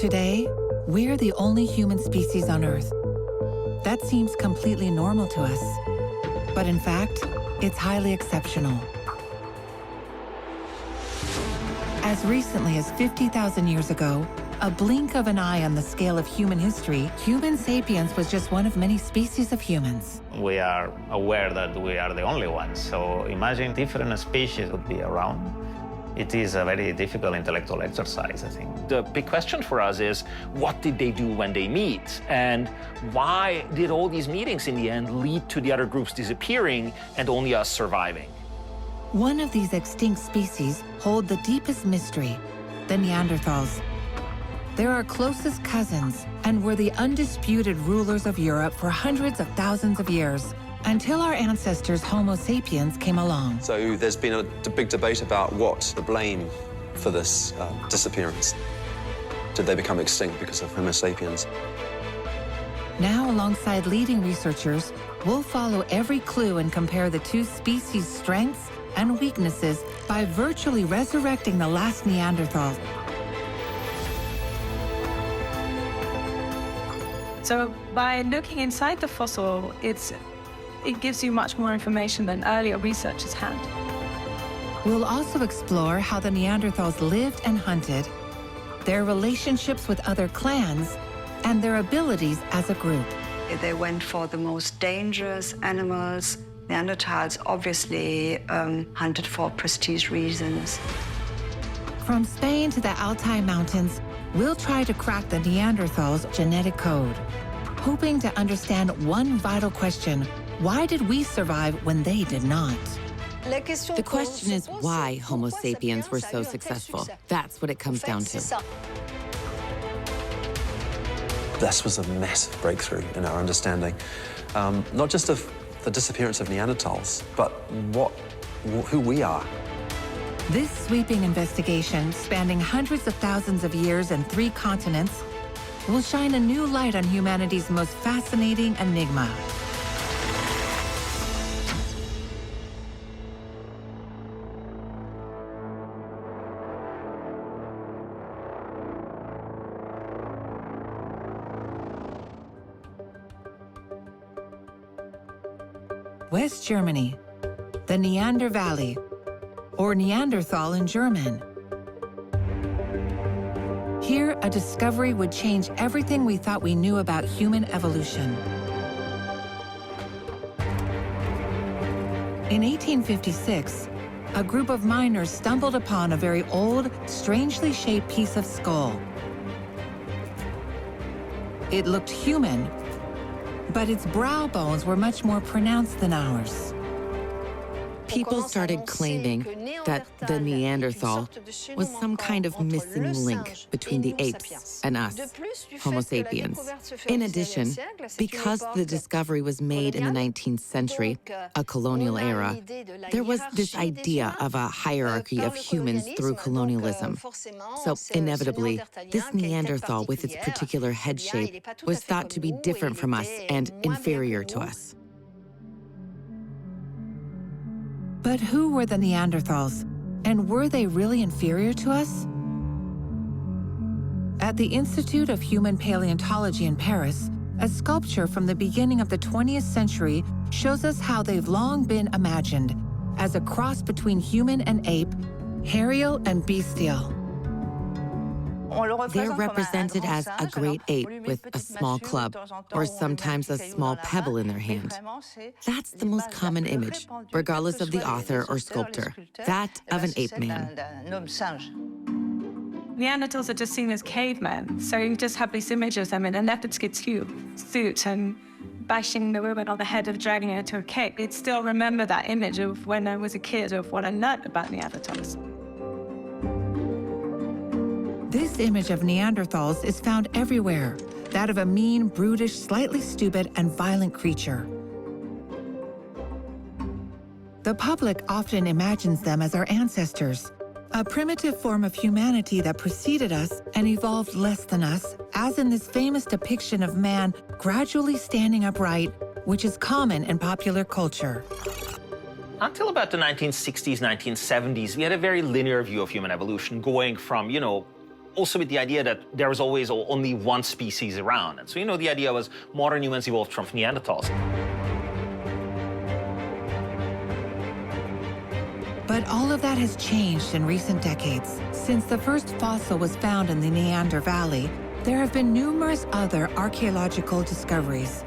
Today, we're the only human species on Earth. That seems completely normal to us. But in fact, it's highly exceptional. As recently as 50,000 years ago, a blink of an eye on the scale of human history, Homo sapiens was just one of many species of humans. We are aware that we are the only ones, so imagine different species would be around. It is a very difficult intellectual exercise, I think. The big question for us is, what did they do when they meet? And why did all these meetings in the end lead to the other groups disappearing and only us surviving? One of these extinct species hold the deepest mystery, the Neanderthals. They're our closest cousins and were the undisputed rulers of Europe for hundreds of thousands of years, until our ancestors Homo sapiens came along. So there's been a big debate about what the blame for this disappearance. Did they become extinct because of Homo sapiens? Now, alongside leading researchers, we'll follow every clue and compare the two species' strengths and weaknesses by virtually resurrecting the last Neanderthal. So by looking inside the fossil, it gives you much more information than earlier researchers had. We'll also explore how the Neanderthals lived and hunted, their relationships with other clans, and their abilities as a group. They went for the most dangerous animals. Neanderthals obviously hunted for prestige reasons. From Spain to the Altai Mountains, we'll try to crack the Neanderthals' genetic code, hoping to understand one vital question: why did we survive when they did not? The question is why Homo sapiens were so successful. That's what it comes down to. This was a massive breakthrough in our understanding, not just of the disappearance of Neanderthals, but who we are. This sweeping investigation, spanning hundreds of thousands of years and 3 continents, will shine a new light on humanity's most fascinating enigma. West Germany, the Neander Valley, or Neanderthal in German. Here, a discovery would change everything we thought we knew about human evolution. In 1856, a group of miners stumbled upon a very old, strangely shaped piece of skull. It looked human, but its brow bones were much more pronounced than ours. People started claiming that the Neanderthal was some kind of missing link between the apes and us, Homo sapiens. In addition, because the discovery was made in the 19th century, a colonial era, there was this idea of a hierarchy of humans through colonialism. So inevitably, this Neanderthal with its particular head shape was thought to be different from us and inferior to us. But who were the Neanderthals, and were they really inferior to us? At the Institute of Human Paleontology in Paris, a sculpture from the beginning of the 20th century shows us how they've long been imagined as a cross between human and ape, aerial and bestial. They're represented as a great ape with a small club, or sometimes a small pebble in their hand. That's the most common image, regardless of the author or sculptor, that of an ape man. Neanderthals are just seen as cavemen, so you just have these images of them in a leopard skin suit and bashing the woman on the head and dragging her to a cave. I'd still remember that image of when I was a kid, of what I learned about Neanderthals. This image of Neanderthals is found everywhere, that of a mean, brutish, slightly stupid, and violent creature. The public often imagines them as our ancestors, a primitive form of humanity that preceded us and evolved less than us, as in this famous depiction of man gradually standing upright, which is common in popular culture. Until about the 1960s, 1970s, we had a very linear view of human evolution, going from, Also with the idea that there was always only one species around. And so, the idea was modern humans evolved from Neanderthals. But all of that has changed in recent decades. Since the first fossil was found in the Neander Valley, there have been numerous other archaeological discoveries.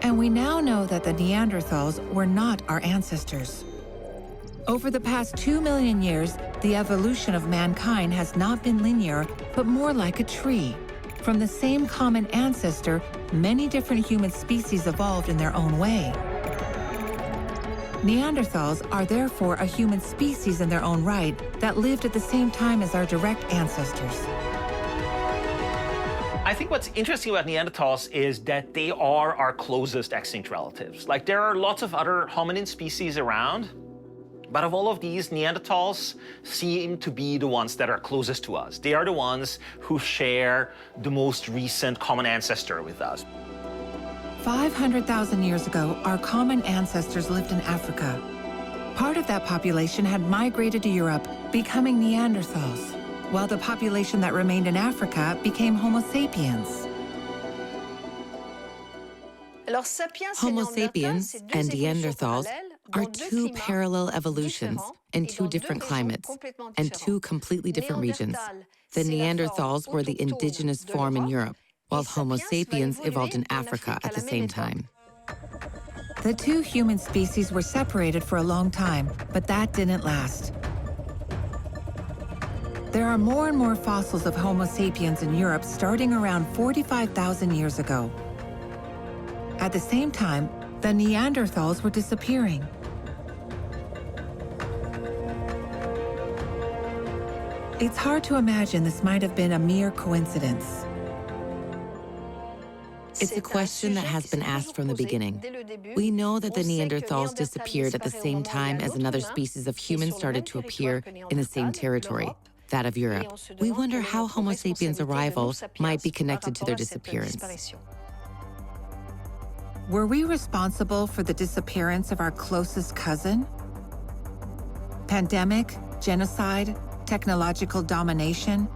And we now know that the Neanderthals were not our ancestors. Over the past 2 million years, the evolution of mankind has not been linear, but more like a tree. From the same common ancestor, many different human species evolved in their own way. Neanderthals are therefore a human species in their own right that lived at the same time as our direct ancestors. I think what's interesting about Neanderthals is that they are our closest extinct relatives. Like, there are lots of other hominin species around, but of all of these, Neanderthals seem to be the ones that are closest to us. They are the ones who share the most recent common ancestor with us. 500,000 years ago, our common ancestors lived in Africa. Part of that population had migrated to Europe, becoming Neanderthals, while the population that remained in Africa became Homo sapiens. Homo sapiens and Neanderthals are two parallel evolutions in two different climates and two completely different regions. The Neanderthals were the indigenous form in Europe, while Homo sapiens evolved in Africa at the same time. The two human species were separated for a long time, but that didn't last. There are more and more fossils of Homo sapiens in Europe starting around 45,000 years ago. At the same time, the Neanderthals were disappearing. It's hard to imagine this might have been a mere coincidence. It's a question that has been asked from the beginning. We know that the Neanderthals disappeared at the same time as another species of humans started to appear in the same territory, that of Europe. We wonder how Homo sapiens' arrival might be connected to their disappearance. Were we responsible for the disappearance of our closest cousin? Pandemic, genocide, technological domination?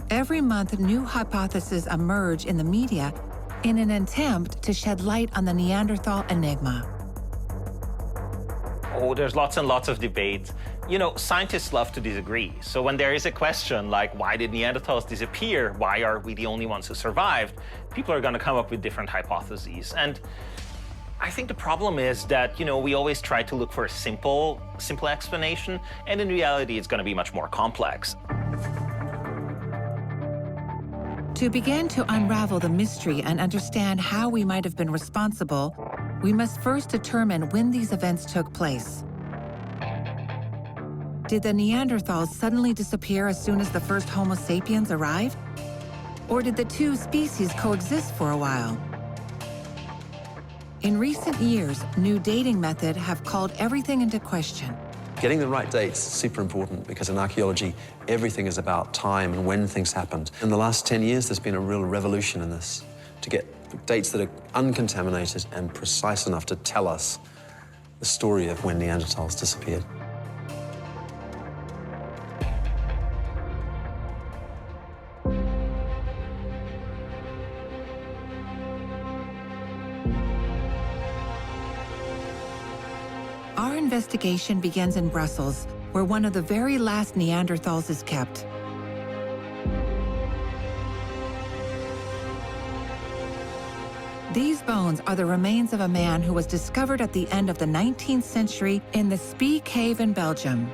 Every month, new hypotheses emerge in the media in an attempt to shed light on the Neanderthal enigma. Oh, there's lots and lots of debate. Scientists love to disagree. So when there is a question like, why did Neanderthals disappear? Why are we the only ones who survived? People are going to come up with different hypotheses. And I think the problem is that, we always try to look for a simple explanation. And in reality, it's going to be much more complex. To begin to unravel the mystery and understand how we might have been responsible, we must first determine when these events took place. Did the Neanderthals suddenly disappear as soon as the first Homo sapiens arrived? Or did the two species coexist for a while? In recent years, new dating methods have called everything into question. Getting the right dates is super important because in archaeology, everything is about time and when things happened. In the last 10 years, there's been a real revolution in this, to get dates that are uncontaminated and precise enough to tell us the story of when Neanderthals disappeared. Our investigation begins in Brussels, where one of the very last Neanderthals is kept. These bones are the remains of a man who was discovered at the end of the 19th century in the Spee Cave in Belgium.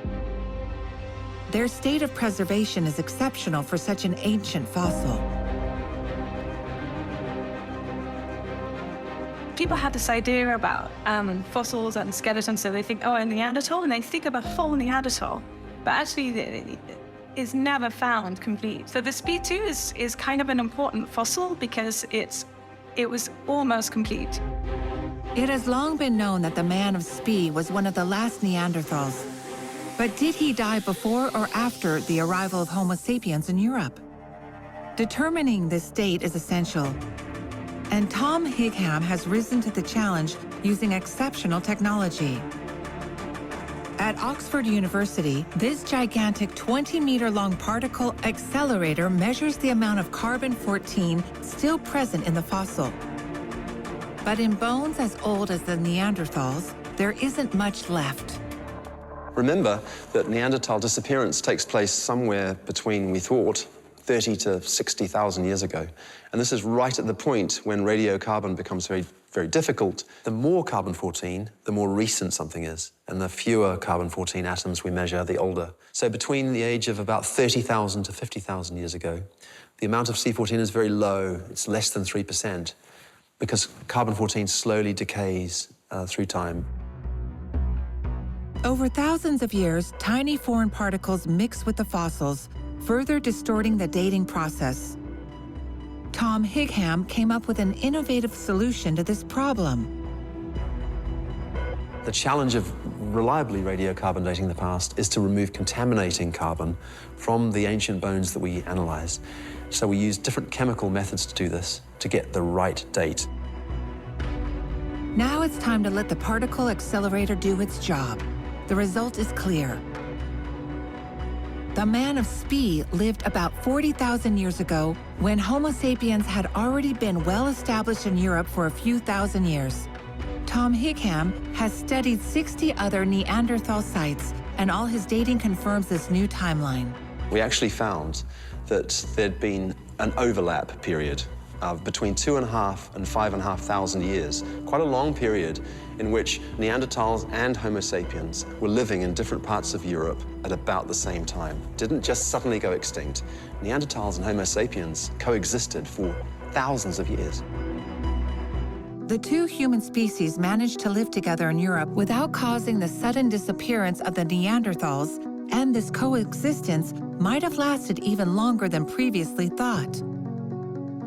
Their state of preservation is exceptional for such an ancient fossil. People have this idea about fossils and skeletons, so they think, oh, a Neanderthal, and they think of a full Neanderthal. But actually, it's never found complete. So the Spee 2 is kind of an important fossil because it was almost complete. It has long been known that the man of Spee was one of the last Neanderthals. But did he die before or after the arrival of Homo sapiens in Europe? Determining this date is essential. And Tom Higham has risen to the challenge using exceptional technology. At Oxford University, this gigantic 20-meter-long particle accelerator measures the amount of carbon-14 still present in the fossil. But in bones as old as the Neanderthals, there isn't much left. Remember that Neanderthal disappearance takes place somewhere between, we thought, 30 to 60,000 years ago. And this is right at the point when radiocarbon becomes very, very difficult. The more carbon-14, the more recent something is. And the fewer carbon-14 atoms we measure, the older. So between the age of about 30,000 to 50,000 years ago, the amount of C14 is very low. It's less than 3%, because carbon-14 slowly decays through time. Over thousands of years, tiny foreign particles mix with the fossils, further distorting the dating process. Tom Higham came up with an innovative solution to this problem. The challenge of reliably radiocarbon dating the past is to remove contaminating carbon from the ancient bones that we analyze. So we use different chemical methods to do this, to get the right date. Now it's time to let the particle accelerator do its job. The result is clear. The man of Spee lived about 40,000 years ago, when Homo sapiens had already been well established in Europe for a few thousand years. Tom Higham has studied 60 other Neanderthal sites, and all his dating confirms this new timeline. We actually found that there'd been an overlap period of between 2,500 and 5,500 years, quite a long period in which Neanderthals and Homo sapiens were living in different parts of Europe at about the same time. Didn't just suddenly go extinct. Neanderthals and Homo sapiens coexisted for thousands of years. The two human species managed to live together in Europe without causing the sudden disappearance of the Neanderthals, and this coexistence might have lasted even longer than previously thought.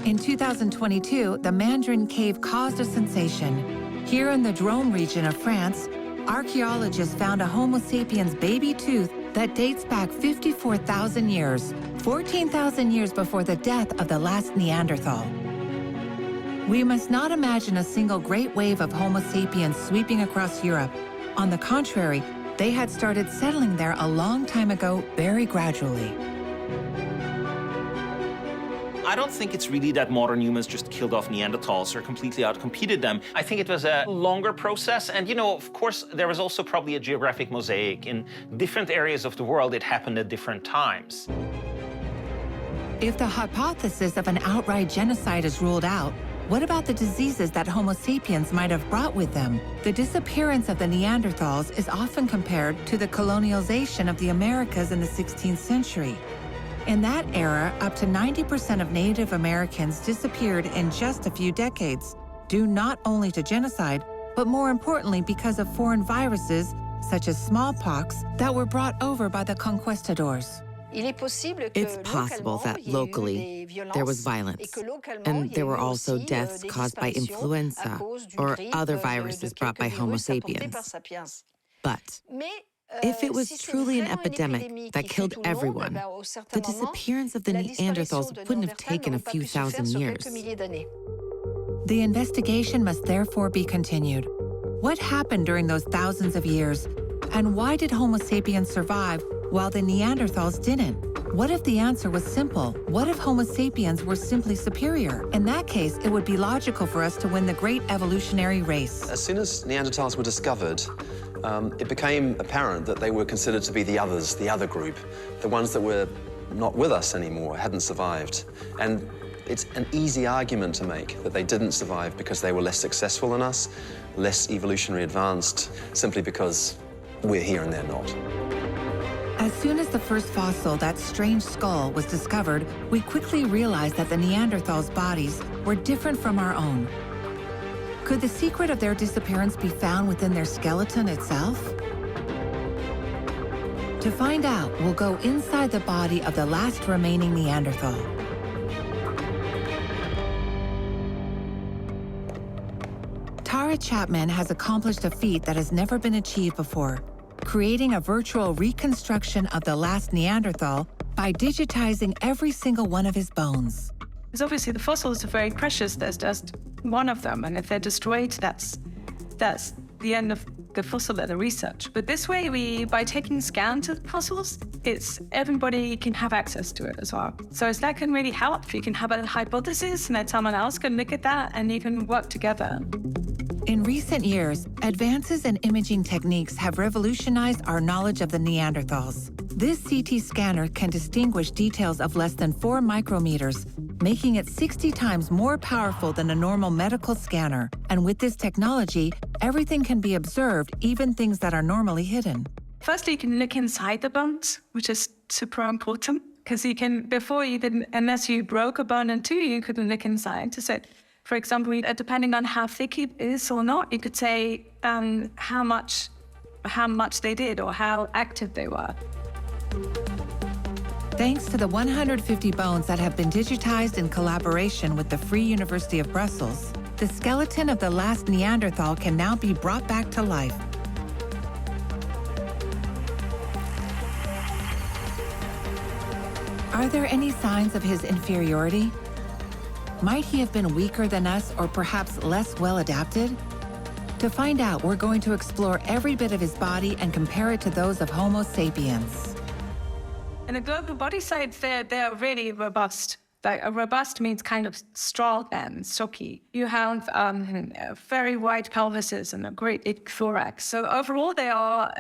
In 2022, the Mandarin Cave caused a sensation. Here in the Drôme region of France, archaeologists found a Homo sapiens baby tooth that dates back 54,000 years, 14,000 years before the death of the last Neanderthal. We must not imagine a single great wave of Homo sapiens sweeping across Europe. On the contrary, they had started settling there a long time ago, very gradually. I don't think it's really that modern humans just killed off Neanderthals or completely outcompeted them. I think it was a longer process. And, you know, of course, there was also probably a geographic mosaic. In different areas of the world, it happened at different times. If the hypothesis of an outright genocide is ruled out, what about the diseases that Homo sapiens might have brought with them? The disappearance of the Neanderthals is often compared to the colonialization of the Americas in the 16th century. In that era, up to 90% of Native Americans disappeared in just a few decades, due not only to genocide, but more importantly because of foreign viruses, such as smallpox, that were brought over by the conquistadors. It's possible that locally there was violence, and there were also deaths caused by influenza or other viruses brought by Homo sapiens. But if it was truly an epidemic that killed everyone, the disappearance of the Neanderthals wouldn't have taken a few thousand years. The investigation must therefore be continued. What happened during those thousands of years? And why did Homo sapiens survive while the Neanderthals didn't? What if the answer was simple? What if Homo sapiens were simply superior? In that case, it would be logical for us to win the great evolutionary race. As soon as Neanderthals were discovered, it became apparent that they were considered to be the others, the other group, the ones that were not with us anymore, hadn't survived. And it's an easy argument to make that they didn't survive because they were less successful than us, less evolutionary advanced, simply because we're here and they're not. As soon as the first fossil, that strange skull, was discovered, we quickly realized that the Neanderthals' bodies were different from our own. Could the secret of their disappearance be found within their skeleton itself? To find out, we'll go inside the body of the last remaining Neanderthal. Tara Chapman has accomplished a feat that has never been achieved before, creating a virtual reconstruction of the last Neanderthal by digitizing every single one of his bones. Because obviously the fossils are very precious. There's just one of them, and if they're destroyed, that's the end of the fossil and the research. But this way, by taking scans of fossils, everybody can have access to it as well. So that can really help. You can have a hypothesis, and then someone else can look at that, and you can work together. In recent years, advances in imaging techniques have revolutionized our knowledge of the Neanderthals. This CT scanner can distinguish details of less than 4 micrometers, making it 60 times more powerful than a normal medical scanner. And with this technology, everything can be observed, even things that are normally hidden. Firstly, you can look inside the bones, which is super important, because unless you broke a bone in two, you couldn't look inside to see. For example, depending on how thick it is or not, you could say how much they did or how active they were. Thanks to the 150 bones that have been digitized in collaboration with the Free University of Brussels, the skeleton of the last Neanderthal can now be brought back to life. Are there any signs of his inferiority? Might he have been weaker than us or perhaps less well adapted? To find out, we're going to explore every bit of his body and compare it to those of Homo sapiens. In the global body size, they're really robust. Like, robust means kind of strong and stocky. You have very wide pelvises and a great big thorax. So overall, they are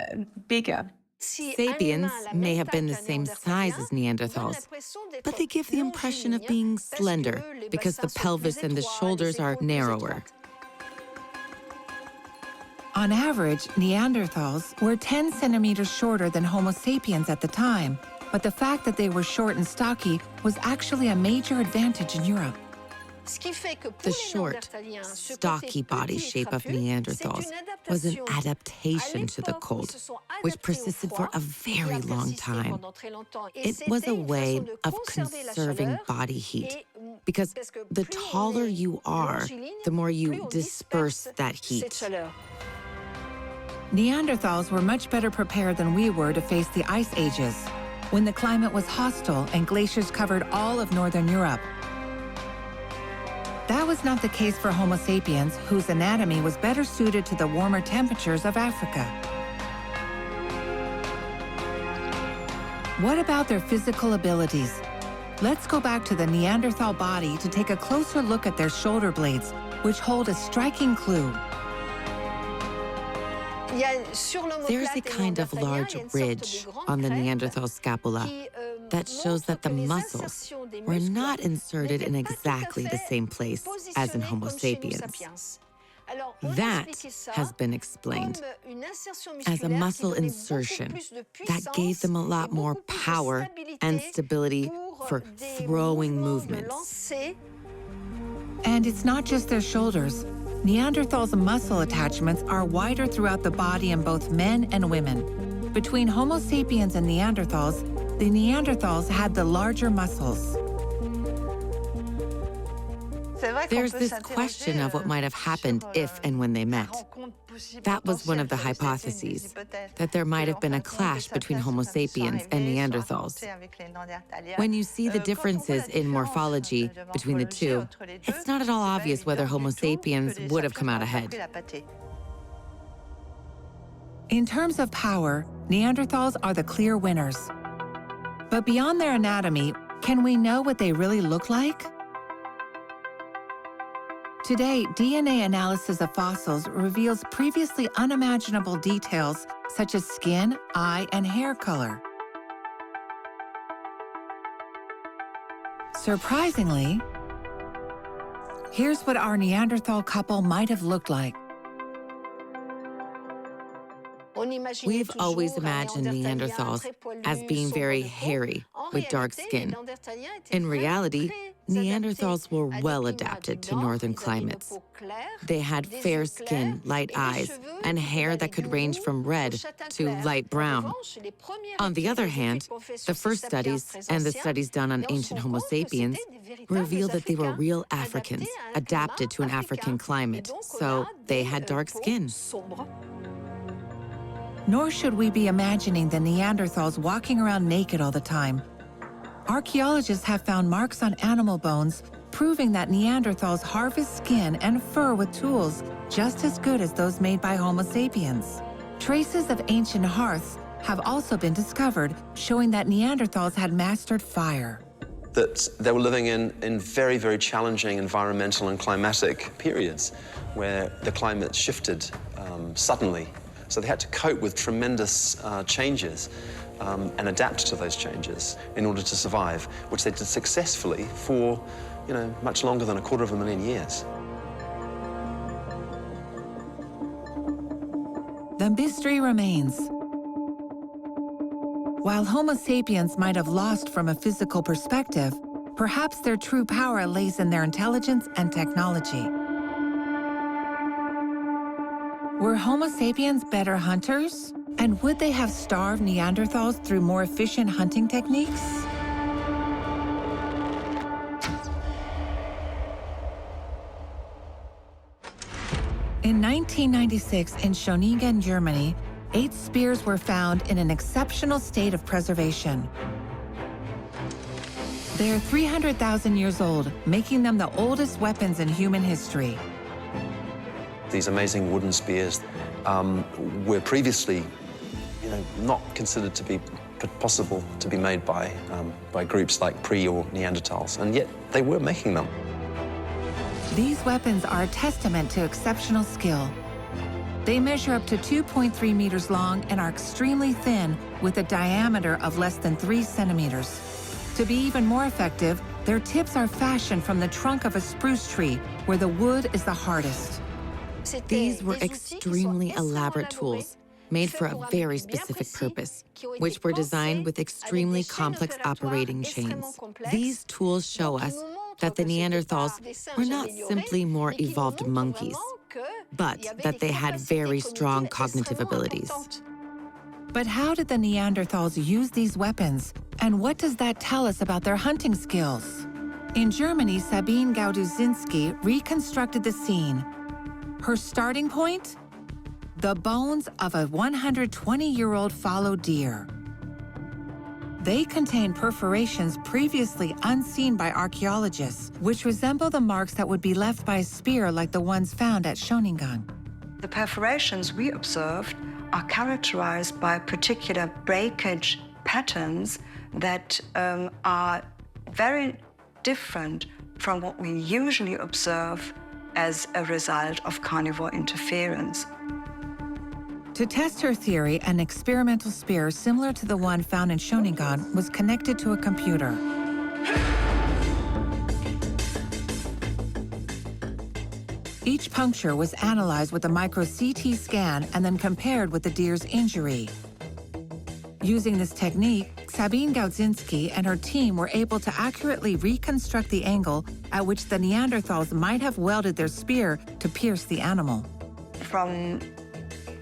bigger. Sapiens may have been the same size as Neanderthals, but they give the impression of being slender because the pelvis and the shoulders are narrower. On average, Neanderthals were 10 centimeters shorter than Homo sapiens at the time, but the fact that they were short and stocky was actually a major advantage in Europe. The short, stocky body shape of Neanderthals was an adaptation to the cold, which persisted for a very long time. It was a way of conserving body heat, because the taller you are, the more you disperse that heat. Neanderthals were much better prepared than we were to face the ice ages, when the climate was hostile and glaciers covered all of northern Europe. That was not the case for Homo sapiens, whose anatomy was better suited to the warmer temperatures of Africa. What about their physical abilities? Let's go back to the Neanderthal body to take a closer look at their shoulder blades, which hold a striking clue. There's a kind of large ridge on the Neanderthal scapula that shows that the muscles were not inserted in exactly the same place as in Homo sapiens. That has been explained as a muscle insertion that gave them a lot more power and stability for throwing movements. And it's not just their shoulders. Neanderthals' muscle attachments are wider throughout the body in both men and women. Between Homo sapiens and Neanderthals, the Neanderthals had the larger muscles. There's this question of what might have happened if and when they met. That was one of the hypotheses, that there might have been a clash between Homo sapiens and Neanderthals. When you see the differences in morphology between the two, it's not at all obvious whether Homo sapiens would have come out ahead. In terms of power, Neanderthals are the clear winners. But beyond their anatomy, can we know what they really look like? Today, DNA analysis of fossils reveals previously unimaginable details such as skin, eye, and hair color. Surprisingly, here's what our Neanderthal couple might have looked like. We've always imagined Neanderthals as being very hairy, with dark skin. In reality, Neanderthals were well adapted to northern climates. They had fair skin, light eyes, and hair that could range from red to light brown. On the other hand, the first studies and the studies done on ancient Homo sapiens reveal that they were real Africans, adapted to an African climate, so they had dark skin. Nor should we be imagining the Neanderthals walking around naked all the time. Archaeologists have found marks on animal bones proving that Neanderthals harvest skin and fur with tools just as good as those made by Homo sapiens. Traces of ancient hearths have also been discovered, showing that Neanderthals had mastered fire. That they were living in very, very challenging environmental and climatic periods where the climate shifted suddenly. So they had to cope with tremendous changes and adapt to those changes in order to survive, which they did successfully for, much longer than 250,000 years. The mystery remains. While Homo sapiens might have lost from a physical perspective, perhaps their true power lays in their intelligence and technology. Were Homo sapiens better hunters? And would they have starved Neanderthals through more efficient hunting techniques? In 1996, in Schöningen, Germany, 8 spears were found in an exceptional state of preservation. They're 300,000 years old, making them the oldest weapons in human history. These amazing wooden spears were previously, not considered to be possible to be made by groups like pre or Neanderthals, and yet they were making them. These weapons are a testament to exceptional skill. They measure up to 2.3 meters long and are extremely thin, with a diameter of less than 3 centimeters. To be even more effective, their tips are fashioned from the trunk of a spruce tree, where the wood is the hardest. These were extremely elaborate tools, made for a very specific purpose, which were designed with extremely complex operating chains. These tools show us that the Neanderthals were not simply more evolved monkeys, but that they had very strong cognitive abilities. But how did the Neanderthals use these weapons? And what does that tell us about their hunting skills? In Germany, Sabine Gauduzinski reconstructed the scene. Her starting point? The bones of a 120-year-old fallow deer. They contain perforations previously unseen by archaeologists, which resemble the marks that would be left by a spear like the ones found at Schöningen. The perforations we observed are characterized by particular breakage patterns that are very different from what we usually observe as a result of carnivore interference. To test her theory, an experimental spear similar to the one found in Schöningen was connected to a computer. Each puncture was analyzed with a micro-CT scan and then compared with the deer's injury. Using this technique, Sabine Gauduzinski and her team were able to accurately reconstruct the angle at which the Neanderthals might have welded their spear to pierce the animal. From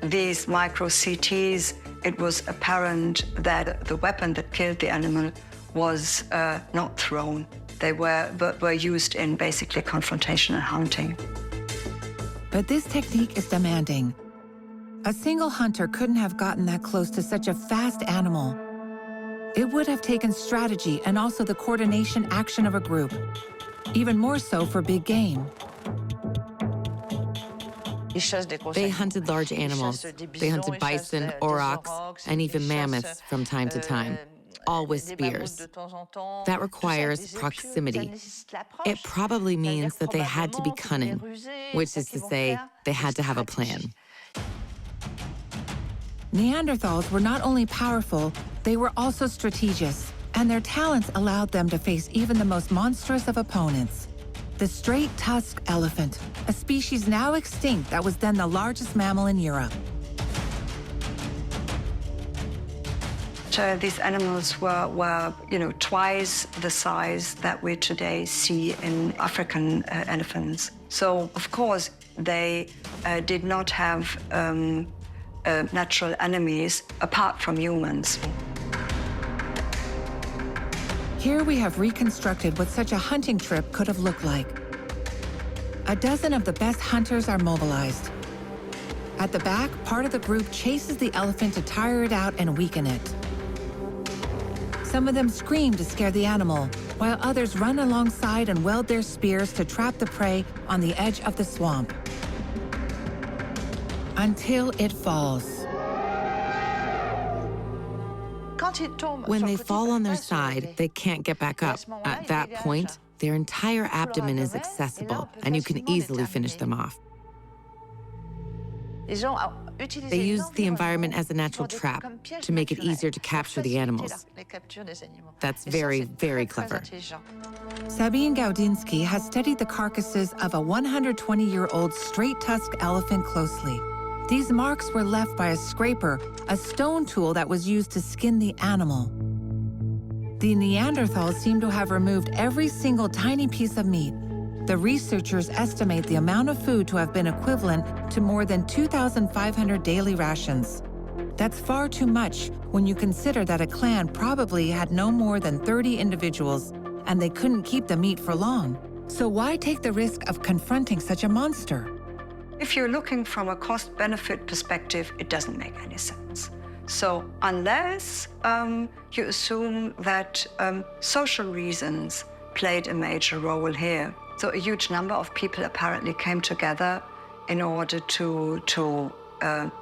these micro-CTs, it was apparent that the weapon that killed the animal was not thrown. They were used in basically confrontation and hunting. But this technique is demanding. A single hunter couldn't have gotten that close to such a fast animal. It would have taken strategy and also the coordination action of a group, even more so for big game. They hunted large animals. They hunted bison, aurochs, and even mammoths from time to time, all with spears. That requires proximity. It probably means that they had to be cunning, which is to say, they had to have a plan. Neanderthals were not only powerful, they were also strategists, and their talents allowed them to face even the most monstrous of opponents. The straight-tusked elephant, a species now extinct that was then the largest mammal in Europe. These animals were twice the size that we today see in African elephants. So, of course, they did not have natural enemies apart from humans. Here we have reconstructed what such a hunting trip could have looked like. A dozen of the best hunters are mobilized. At the back, part of the group chases the elephant to tire it out and weaken it. Some of them scream to scare the animal, while others run alongside and weld their spears to trap the prey on the edge of the swamp. Until it falls. When they fall on their side, they can't get back up. At that point, their entire abdomen is accessible, and you can easily finish them off. They use the environment as a natural trap to make it easier to capture the animals. That's very, very clever. Sabine Gaudinsky has studied the carcasses of a 120-year-old straight-tusked elephant closely. These marks were left by a scraper, a stone tool that was used to skin the animal. The Neanderthals seem to have removed every single tiny piece of meat. The researchers estimate the amount of food to have been equivalent to more than 2,500 daily rations. That's far too much when you consider that a clan probably had no more than 30 individuals, and they couldn't keep the meat for long. So why take the risk of confronting such a monster? If you're looking from a cost-benefit perspective, it doesn't make any sense. So unless you assume that social reasons played a major role here. So a huge number of people apparently came together in order to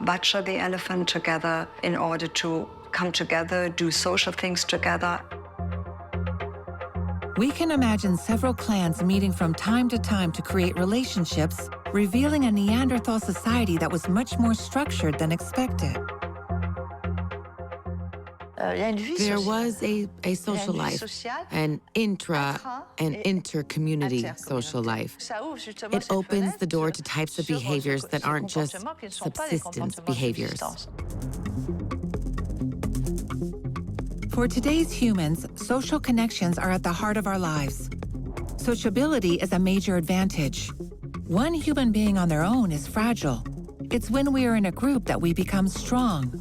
butcher the elephant together, in order to come together, do social things together. We can imagine several clans meeting from time to time to create relationships, revealing a Neanderthal society that was much more structured than expected. There was a social life, an intra and inter-community social life. It opens the door to types of behaviors that aren't just subsistence behaviors. For today's humans, social connections are at the heart of our lives. Sociability is a major advantage. One human being on their own is fragile. It's when we are in a group that we become strong.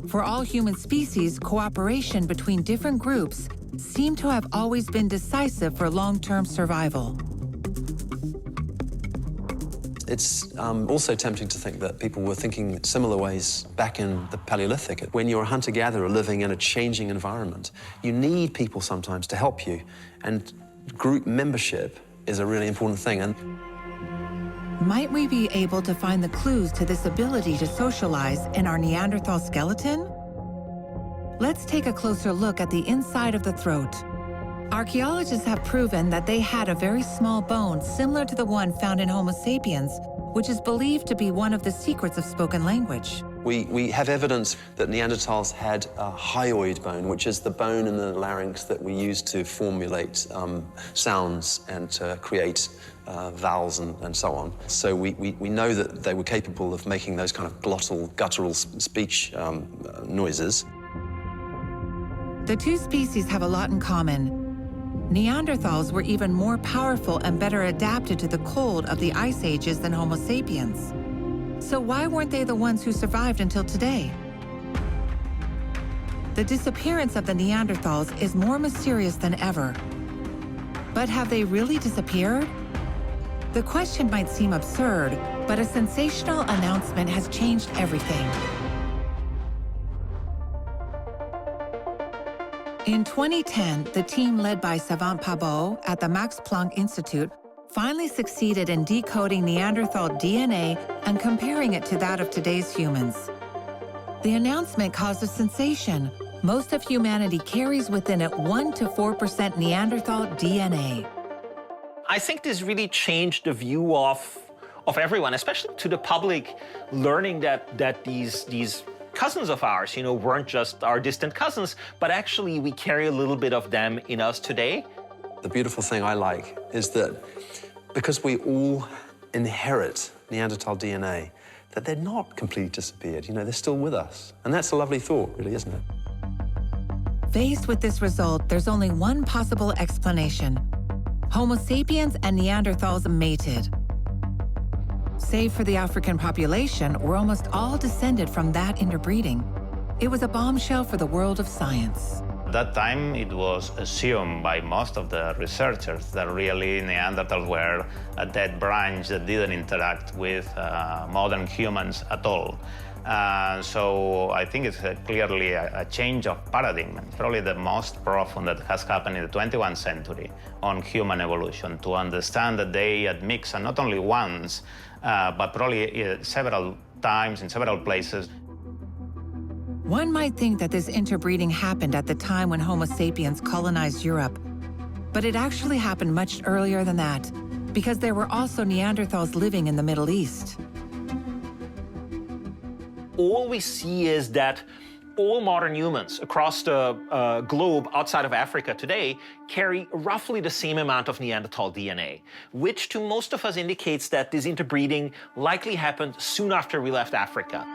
For all human species, cooperation between different groups seem to have always been decisive for long-term survival. It's also tempting to think that people were thinking similar ways back in the Paleolithic. When you're a hunter-gatherer living in a changing environment, you need people sometimes to help you, and group membership is a really important thing. And might we be able to find the clues to this ability to socialize in our Neanderthal skeleton? Let's take a closer look at the inside of the throat. Archaeologists have proven that they had a very small bone similar to the one found in Homo sapiens, which is believed to be one of the secrets of spoken language. We have evidence that Neanderthals had a hyoid bone, which is the bone in the larynx that we use to formulate sounds and to create vowels and so on. So we know that they were capable of making those kind of glottal, guttural speech noises. The two species have a lot in common. Neanderthals were even more powerful and better adapted to the cold of the ice ages than Homo sapiens. So why weren't they the ones who survived until today? The disappearance of the Neanderthals is more mysterious than ever. But have they really disappeared? The question might seem absurd, but a sensational announcement has changed everything. In 2010, the team led by Savant Pabot at the Max Planck Institute finally succeeded in decoding Neanderthal DNA and comparing it to that of today's humans. The announcement caused a sensation. Most of humanity carries within it 1 to 4% Neanderthal DNA. I think this really changed the view of everyone, especially to the public, learning that these cousins of ours, weren't just our distant cousins, but actually we carry a little bit of them in us today. The beautiful thing I like is that because we all inherit Neanderthal DNA, that they're not completely disappeared. They're still with us. And that's a lovely thought, really, isn't it? Faced with this result, there's only one possible explanation. Homo sapiens and Neanderthals mated. Save for the African population, we're almost all descended from that interbreeding. It was a bombshell for the world of science. At that time, it was assumed by most of the researchers that really Neanderthals were a dead branch that didn't interact with modern humans at all. So I think it's clearly a change of paradigm, probably the most profound that has happened in the 21st century on human evolution, to understand that they had mixed, and not only once, but probably several times in several places. One might think that this interbreeding happened at the time when Homo sapiens colonized Europe, but it actually happened much earlier than that, because there were also Neanderthals living in the Middle East. All we see is that all modern humans across the globe outside of Africa today carry roughly the same amount of Neanderthal DNA, which to most of us indicates that this interbreeding likely happened soon after we left Africa.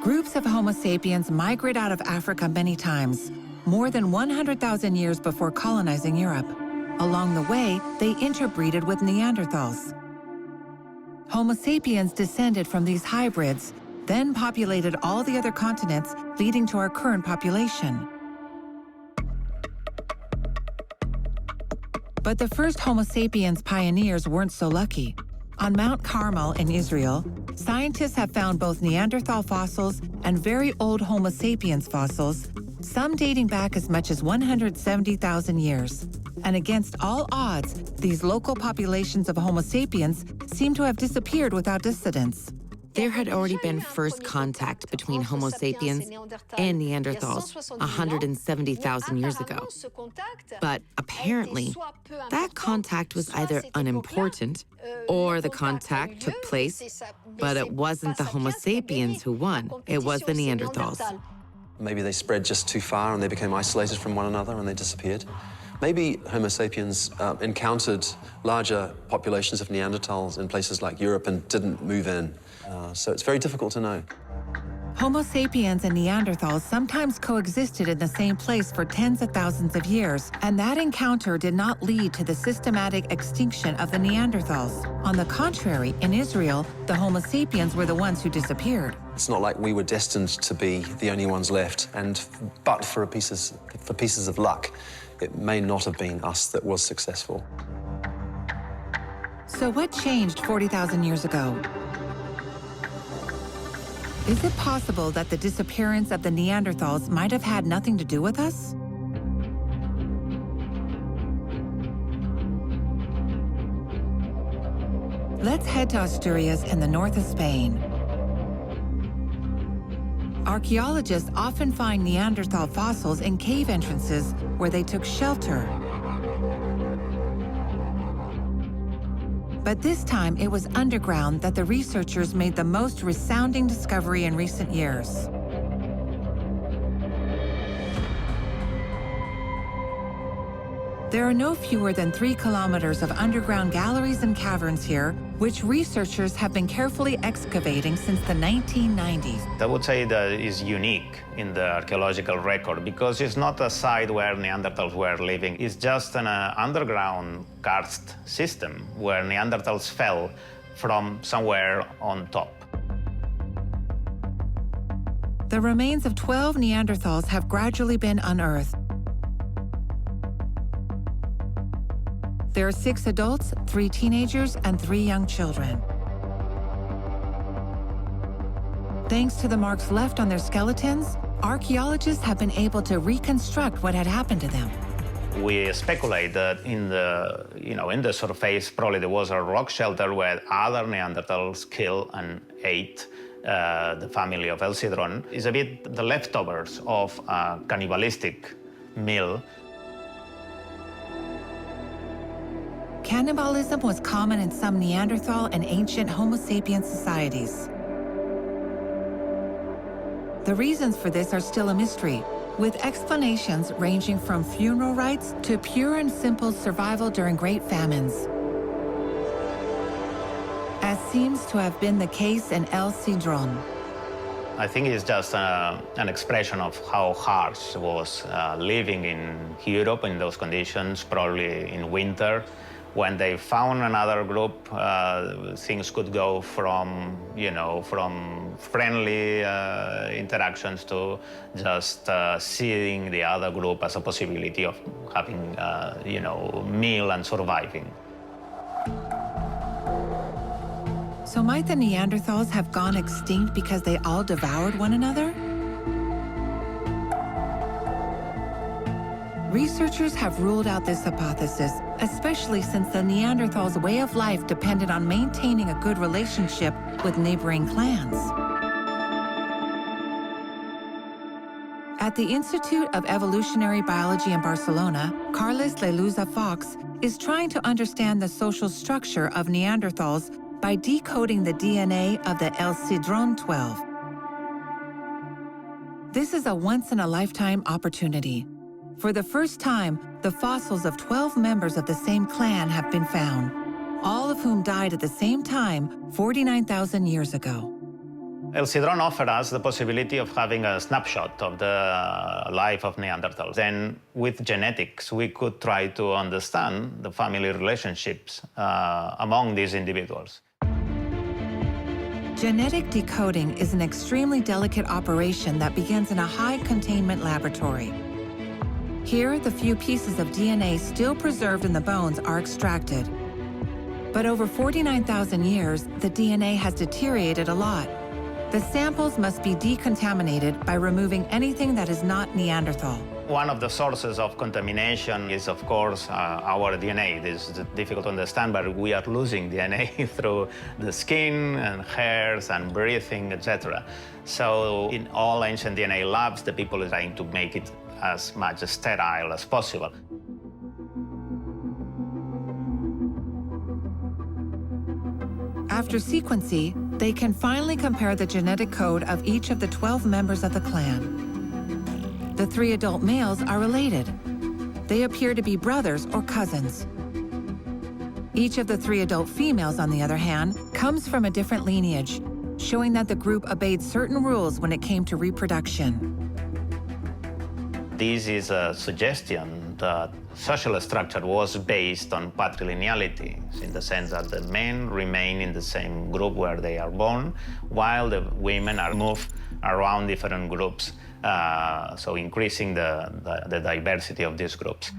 Groups of Homo sapiens migrate out of Africa many times, more than 100,000 years before colonizing Europe. Along the way, they interbreeded with Neanderthals. Homo sapiens descended from these hybrids, then populated all the other continents, leading to our current population. But the first Homo sapiens pioneers weren't so lucky. On Mount Carmel in Israel, scientists have found both Neanderthal fossils and very old Homo sapiens fossils, some dating back as much as 170,000 years. And against all odds, these local populations of Homo sapiens seem to have disappeared without dissidence. There had already been first contact between Homo sapiens and Neanderthals 170,000 years ago. But apparently, that contact was either unimportant or the contact took place, but it wasn't the Homo sapiens who won, it was the Neanderthals. Maybe they spread just too far and they became isolated from one another and they disappeared. Maybe Homo sapiens encountered larger populations of Neanderthals in places like Europe and didn't move in. So it's very difficult to know. Homo sapiens and Neanderthals sometimes coexisted in the same place for tens of thousands of years, and that encounter did not lead to the systematic extinction of the Neanderthals. On the contrary, in Israel, the Homo sapiens were the ones who disappeared. It's not like we were destined to be the only ones left, but for pieces of luck, it may not have been us that was successful. So what changed 40,000 years ago? Is it possible that the disappearance of the Neanderthals might have had nothing to do with us? Let's head to Asturias in the north of Spain. Archaeologists often find Neanderthal fossils in cave entrances where they took shelter. But this time, it was underground that the researchers made the most resounding discovery in recent years. There are no fewer than 3 kilometers of underground galleries and caverns here, which researchers have been carefully excavating since the 1990s. I would say that is unique in the archaeological record because it's not a site where Neanderthals were living. It's just an underground karst system where Neanderthals fell from somewhere on top. The remains of 12 Neanderthals have gradually been unearthed. There are 6 adults, 3 teenagers, and 3 young children. Thanks to the marks left on their skeletons, archaeologists have been able to reconstruct what had happened to them. We speculate that in the surface, probably there was a rock shelter where other Neanderthals killed and ate the family of Elsidron. It's a bit the leftovers of a cannibalistic meal. Cannibalism was common in some Neanderthal and ancient Homo sapiens societies. The reasons for this are still a mystery, with explanations ranging from funeral rites to pure and simple survival during great famines, as seems to have been the case in El Sidron. I think it's just an expression of how harsh was living in Europe in those conditions, probably in winter. When they found another group, things could go from friendly interactions to just seeing the other group as a possibility of having, meal and surviving. So might the Neanderthals have gone extinct because they all devoured one another? Researchers have ruled out this hypothesis, especially since the Neanderthals' way of life depended on maintaining a good relationship with neighboring clans. At the Institute of Evolutionary Biology in Barcelona, Carles Leluza Fox is trying to understand the social structure of Neanderthals by decoding the DNA of the El Cidrón 12. This is a once-in-a-lifetime opportunity. For the first time, the fossils of 12 members of the same clan have been found, all of whom died at the same time 49,000 years ago. El Cidrón offered us the possibility of having a snapshot of the life of Neanderthals. Then, with genetics, we could try to understand the family relationships among these individuals. Genetic decoding is an extremely delicate operation that begins in a high-containment laboratory. Here, the few pieces of DNA still preserved in the bones are extracted. But over 49,000 years, the DNA has deteriorated a lot. The samples must be decontaminated by removing anything that is not Neanderthal. One of the sources of contamination is, of course, our DNA. This is difficult to understand, but we are losing DNA through the skin and hairs and breathing, etc. So in all ancient DNA labs, the people are trying to make it as much sterile as possible. After sequencing, they can finally compare the genetic code of each of the 12 members of the clan. The 3 adult males are related. They appear to be brothers or cousins. Each of the 3 adult females, on the other hand, comes from a different lineage, showing that the group obeyed certain rules when it came to reproduction. This is a suggestion that social structure was based on patrilineality, in the sense that the men remain in the same group where they are born, while the women are moved around different groups, so increasing the diversity of these groups.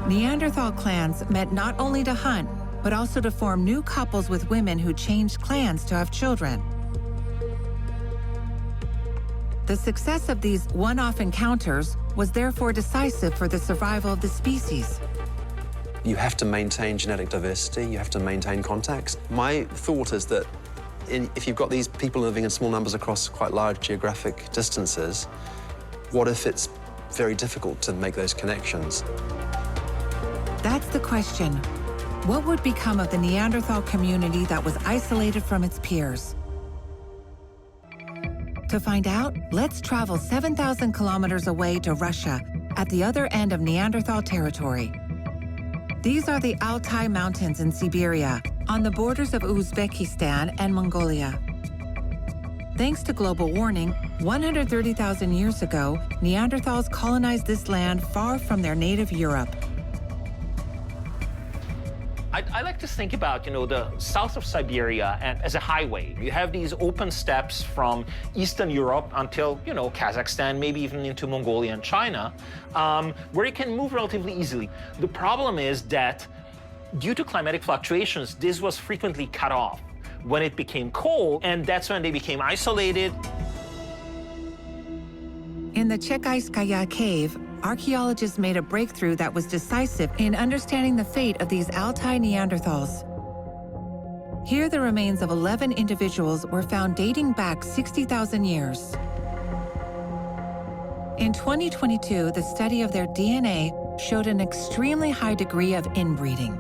Neanderthal clans met not only to hunt, but also to form new couples with women who changed clans to have children. The success of these one-off encounters was therefore decisive for the survival of the species. You have to maintain genetic diversity, you have to maintain contacts. My thought is that if you've got these people living in small numbers across quite large geographic distances, what if it's very difficult to make those connections? That's the question. What would become of the Neanderthal community that was isolated from its peers? To find out, let's travel 7,000 kilometers away to Russia, at the other end of Neanderthal territory. These are the Altai Mountains in Siberia, on the borders of Uzbekistan and Mongolia. Thanks to global warming, 130,000 years ago, Neanderthals colonized this land far from their native Europe. I like to think about, the south of Siberia as a highway. You have these open steppes from Eastern Europe until, Kazakhstan, maybe even into Mongolia and China, where you can move relatively easily. The problem is that due to climatic fluctuations, this was frequently cut off when it became cold, and that's when they became isolated. In the Chekaiskaya cave, archaeologists made a breakthrough that was decisive in understanding the fate of these Altai Neanderthals. Here, the remains of 11 individuals were found dating back 60,000 years. In 2022, the study of their DNA showed an extremely high degree of inbreeding.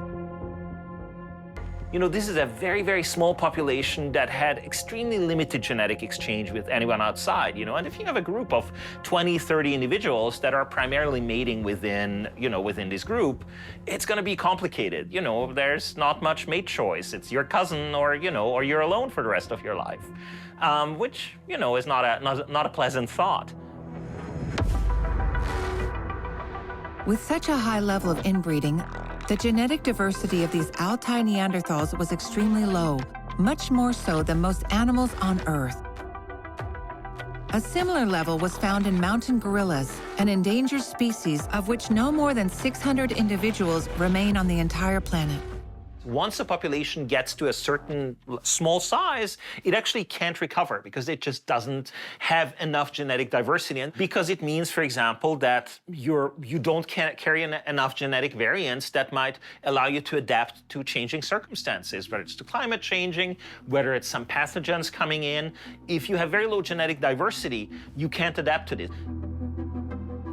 This is a very, very small population that had extremely limited genetic exchange with anyone outside, and if you have a group of 20, 30 individuals that are primarily mating within this group, it's going to be complicated. There's not much mate choice. It's your cousin or you're alone for the rest of your life, which, is not a pleasant thought. With such a high level of inbreeding, the genetic diversity of these Altai Neanderthals was extremely low, much more so than most animals on Earth. A similar level was found in mountain gorillas, an endangered species of which no more than 600 individuals remain on the entire planet. Once a population gets to a certain small size, it actually can't recover because it just doesn't have enough genetic diversity. And because it means, for example, that you don't carry enough genetic variants that might allow you to adapt to changing circumstances, whether it's to climate changing, whether it's some pathogens coming in. If you have very low genetic diversity, you can't adapt to this.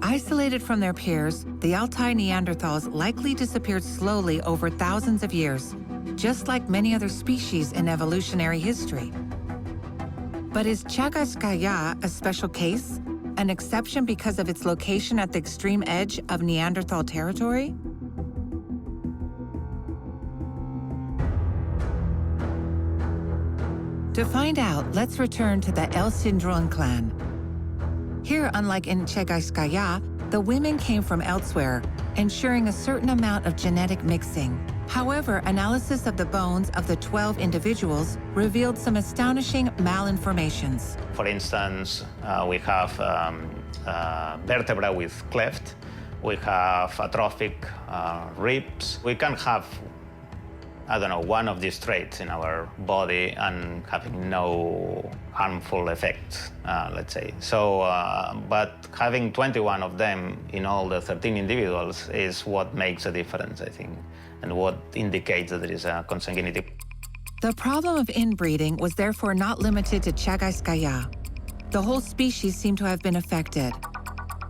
Isolated from their peers, the Altai Neanderthals likely disappeared slowly over thousands of years, just like many other species in evolutionary history. But is Chagaskaya a special case, an exception because of its location at the extreme edge of Neanderthal territory? To find out, let's return to the El Sindron clan. Here, unlike in Chagaskaya, the women came from elsewhere, ensuring a certain amount of genetic mixing. However, analysis of the bones of the 12 individuals revealed some astonishing malinformations. For instance, we have vertebra with cleft, we have atrophic ribs. We can have, I don't know, one of these traits in our body and having no harmful effects, let's say. So, but having 21 of them in all the 13 individuals is what makes a difference, I think, and what indicates that there is a consanguinity. The problem of inbreeding was therefore not limited to Chagaskaya. The whole species seemed to have been affected.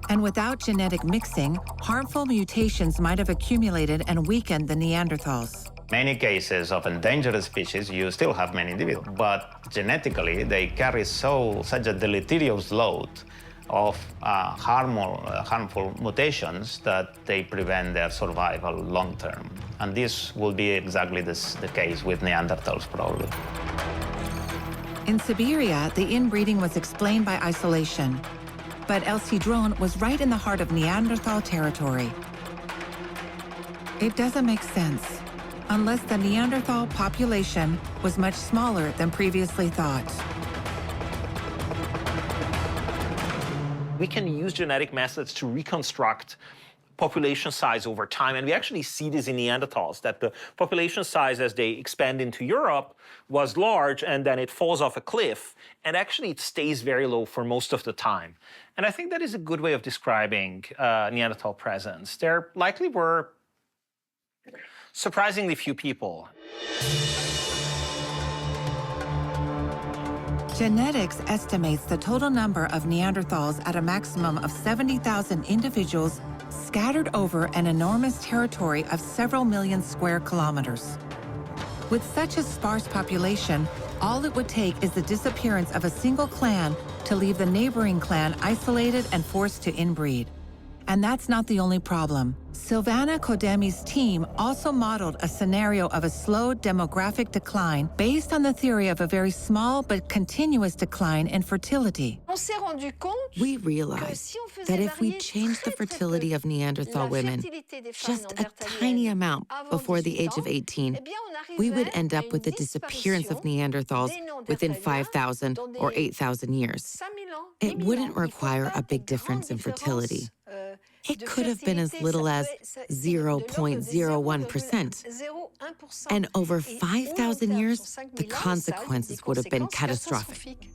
And without genetic mixing, harmful mutations might have accumulated and weakened the Neanderthals. Many cases of endangered species, you still have many individuals, but genetically they carry such a deleterious load of harmful mutations that they prevent their survival long term. And this will be exactly the case with Neanderthals, probably. In Siberia, the inbreeding was explained by isolation, but El Sindron was right in the heart of Neanderthal territory. It doesn't make sense, unless the Neanderthal population was much smaller than previously thought. We can use genetic methods to reconstruct population size over time, and we actually see this in Neanderthals, that the population size as they expand into Europe was large, and then it falls off a cliff, and actually it stays very low for most of the time. And I think that is a good way of describing Neanderthal presence. There likely were surprisingly few people. Genetics estimates the total number of Neanderthals at a maximum of 70,000 individuals scattered over an enormous territory of several million square kilometers. With such a sparse population, all it would take is the disappearance of a single clan to leave the neighboring clan isolated and forced to inbreed. And that's not the only problem. Silvana Kodemi's team also modeled a scenario of a slow demographic decline based on the theory of a very small but continuous decline in fertility. We realized that if we changed the fertility of Neanderthal women just a tiny amount before the age of 18, we would end up with the disappearance of Neanderthals within 5,000 or 8,000 years. It wouldn't require a big difference in fertility. It could have been as little as 0.01%. And over 5,000 years, the consequences would have been catastrophic.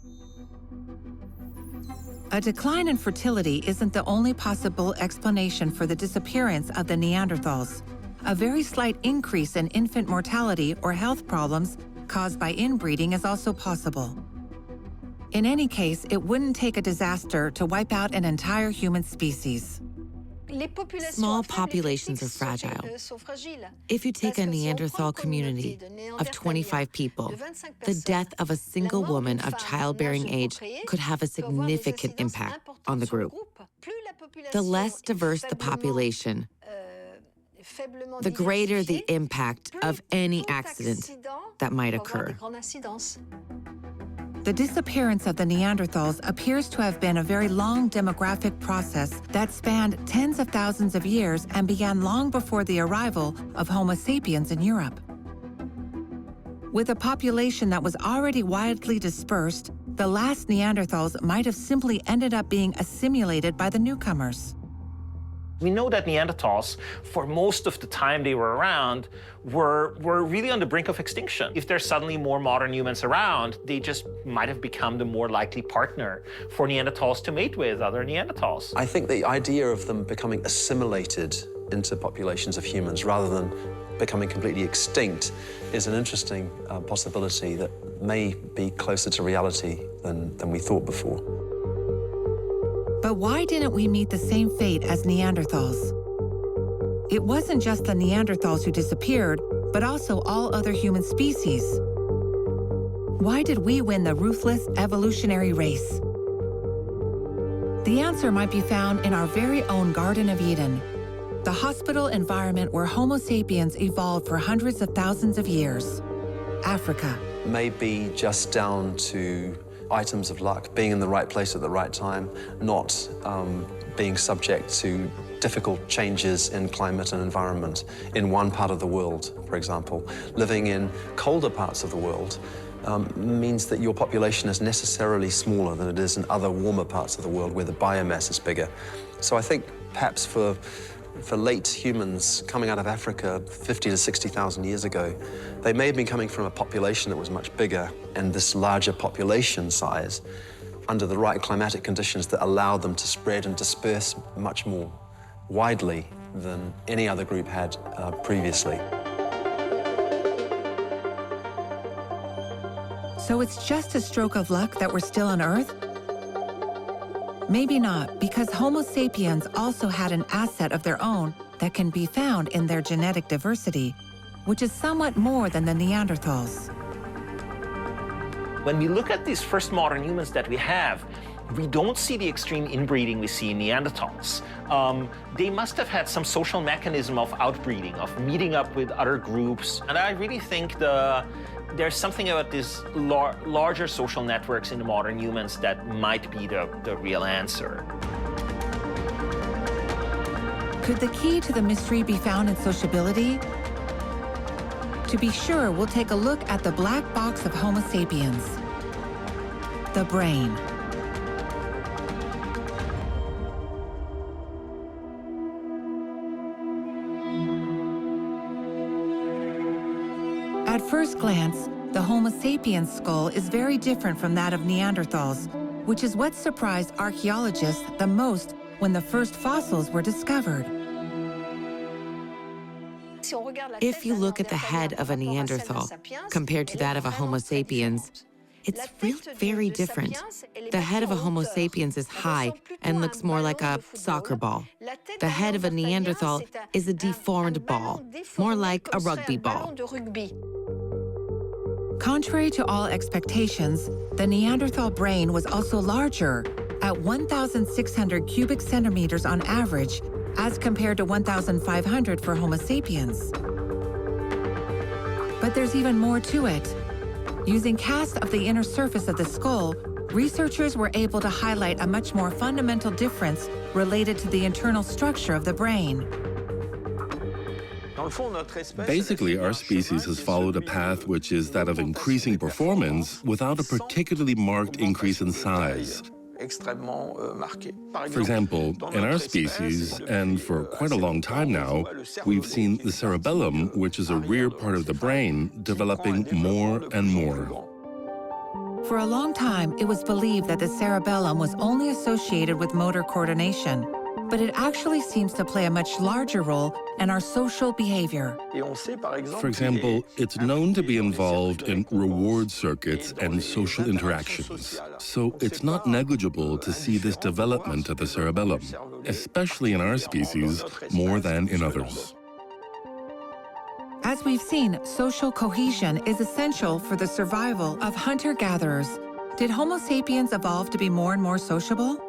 A decline in fertility isn't the only possible explanation for the disappearance of the Neanderthals. A very slight increase in infant mortality or health problems caused by inbreeding is also possible. In any case, it wouldn't take a disaster to wipe out an entire human species. Small populations are fragile. If you take a Neanderthal community of 25 people, the death of a single woman of childbearing age could have a significant impact on the group. The less diverse the population, the greater the impact of any accident that might occur. The disappearance of the Neanderthals appears to have been a very long demographic process that spanned tens of thousands of years and began long before the arrival of Homo sapiens in Europe. With a population that was already widely dispersed, the last Neanderthals might have simply ended up being assimilated by the newcomers. We know that Neanderthals, for most of the time they were around, were really on the brink of extinction. If there's suddenly more modern humans around, they just might have become the more likely partner for Neanderthals to mate with other Neanderthals. I think the idea of them becoming assimilated into populations of humans rather than becoming completely extinct is an interesting possibility that may be closer to reality than we thought before. But why didn't we meet the same fate as Neanderthals? It wasn't just the Neanderthals who disappeared, but also all other human species. Why did we win the ruthless evolutionary race? The answer might be found in our very own Garden of Eden, the hospital environment where Homo sapiens evolved for hundreds of thousands of years, Africa. Maybe just down to items of luck, being in the right place at the right time, not being subject to difficult changes in climate and environment in one part of the world, for example. Living in colder parts of the world means that your population is necessarily smaller than it is in other warmer parts of the world where the biomass is bigger. So I think perhaps for late humans coming out of Africa 50 to 60,000 years ago, they may have been coming from a population that was much bigger, and this larger population size under the right climatic conditions that allowed them to spread and disperse much more widely than any other group had previously. So it's just a stroke of luck that we're still on Earth? Maybe not, because Homo sapiens also had an asset of their own that can be found in their genetic diversity, which is somewhat more than the Neanderthals. When we look at these first modern humans that we have, we don't see the extreme inbreeding we see in Neanderthals. They must have had some social mechanism of outbreeding, of meeting up with other groups. And I really think there's something about these larger social networks in the modern humans that might be the real answer. Could the key to the mystery be found in sociability? To be sure, we'll take a look at the black box of Homo sapiens, the brain. At first glance, the Homo sapiens skull is very different from that of Neanderthals, which is what surprised archaeologists the most when the first fossils were discovered. If you look at the head of a Neanderthal compared to that of a Homo sapiens, it's really very different. The head of a Homo sapiens is high and looks more like a soccer ball. The head of a Neanderthal is a deformed ball, more like a rugby ball. Contrary to all expectations, the Neanderthal brain was also larger, at 1,600 cubic centimeters on average, as compared to 1,500 for Homo sapiens. But there's even more to it. Using casts of the inner surface of the skull, researchers were able to highlight a much more fundamental difference related to the internal structure of the brain. Basically, our species has followed a path which is that of increasing performance without a particularly marked increase in size. For example, in our species, and for quite a long time now, we've seen the cerebellum, which is a rear part of the brain, developing more and more. For a long time, it was believed that the cerebellum was only associated with motor coordination, but it actually seems to play a much larger role in our social behavior. For example, it's known to be involved in reward circuits and social interactions. So it's not negligible to see this development of the cerebellum, especially in our species, more than in others. As we've seen, social cohesion is essential for the survival of hunter-gatherers. Did Homo sapiens evolve to be more and more sociable?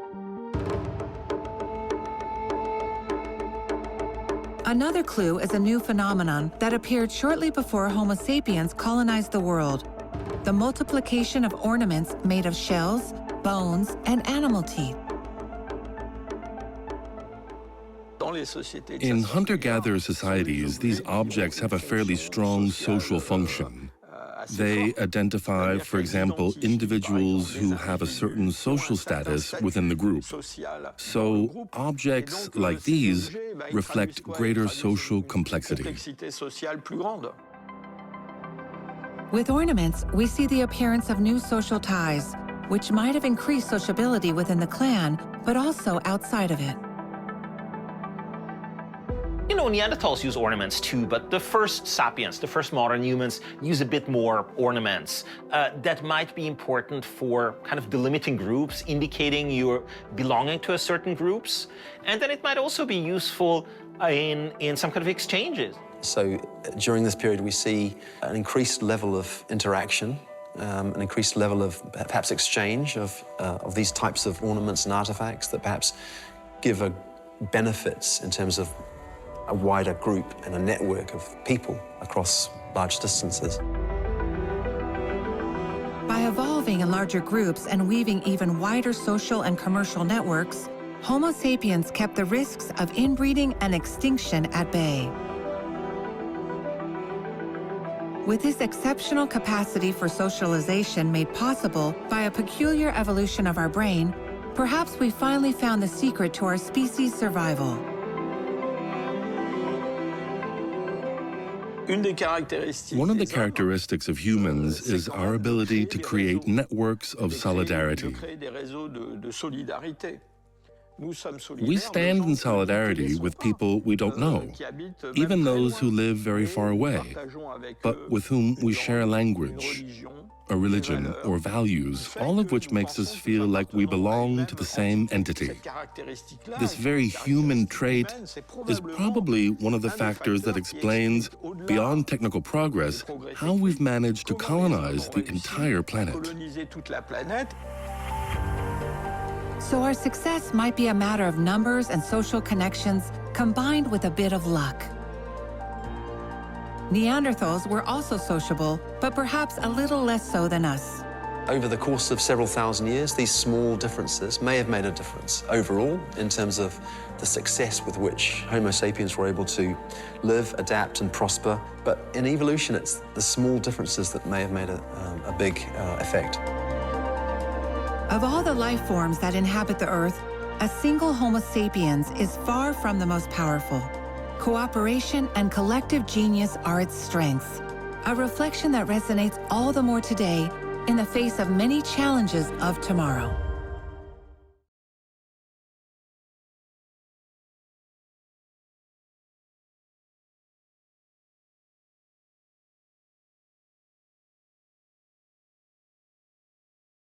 Another clue is a new phenomenon that appeared shortly before Homo sapiens colonized the world: the multiplication of ornaments made of shells, bones, and animal teeth. In hunter-gatherer societies, these objects have a fairly strong social function. They identify, for example, individuals who have a certain social status within the group. So objects like these reflect greater social complexity. With ornaments, we see the appearance of new social ties, which might have increased sociability within the clan, but also outside of it. You know, Neanderthals use ornaments too, but the first sapiens, the first modern humans, use a bit more ornaments. That might be important for kind of delimiting groups, indicating you're belonging to a certain groups. And then it might also be useful in some kind of exchanges. So during this period, we see an increased level of interaction, an increased level of perhaps exchange of these types of ornaments and artifacts that perhaps give benefits in terms of a wider group and a network of people across large distances. By evolving in larger groups and weaving even wider social and commercial networks, Homo sapiens kept the risks of inbreeding and extinction at bay. With this exceptional capacity for socialization made possible by a peculiar evolution of our brain, perhaps we finally found the secret to our species' survival. One of the characteristics of humans is our ability to create networks of solidarity. We stand in solidarity with people we don't know, even those who live very far away, but with whom we share a language, a religion, or values, all of which makes us feel like we belong to the same entity. This very human trait is probably one of the factors that explains, beyond technical progress, how we've managed to colonize the entire planet. So our success might be a matter of numbers and social connections combined with a bit of luck. Neanderthals were also sociable, but perhaps a little less so than us. Over the course of several thousand years, these small differences may have made a difference overall in terms of the success with which Homo sapiens were able to live, adapt, and prosper. But in evolution, it's the small differences that may have made a big effect. Of all the life forms that inhabit the Earth, a single Homo sapiens is far from the most powerful. Cooperation and collective genius are its strengths, a reflection that resonates all the more today in the face of many challenges of tomorrow.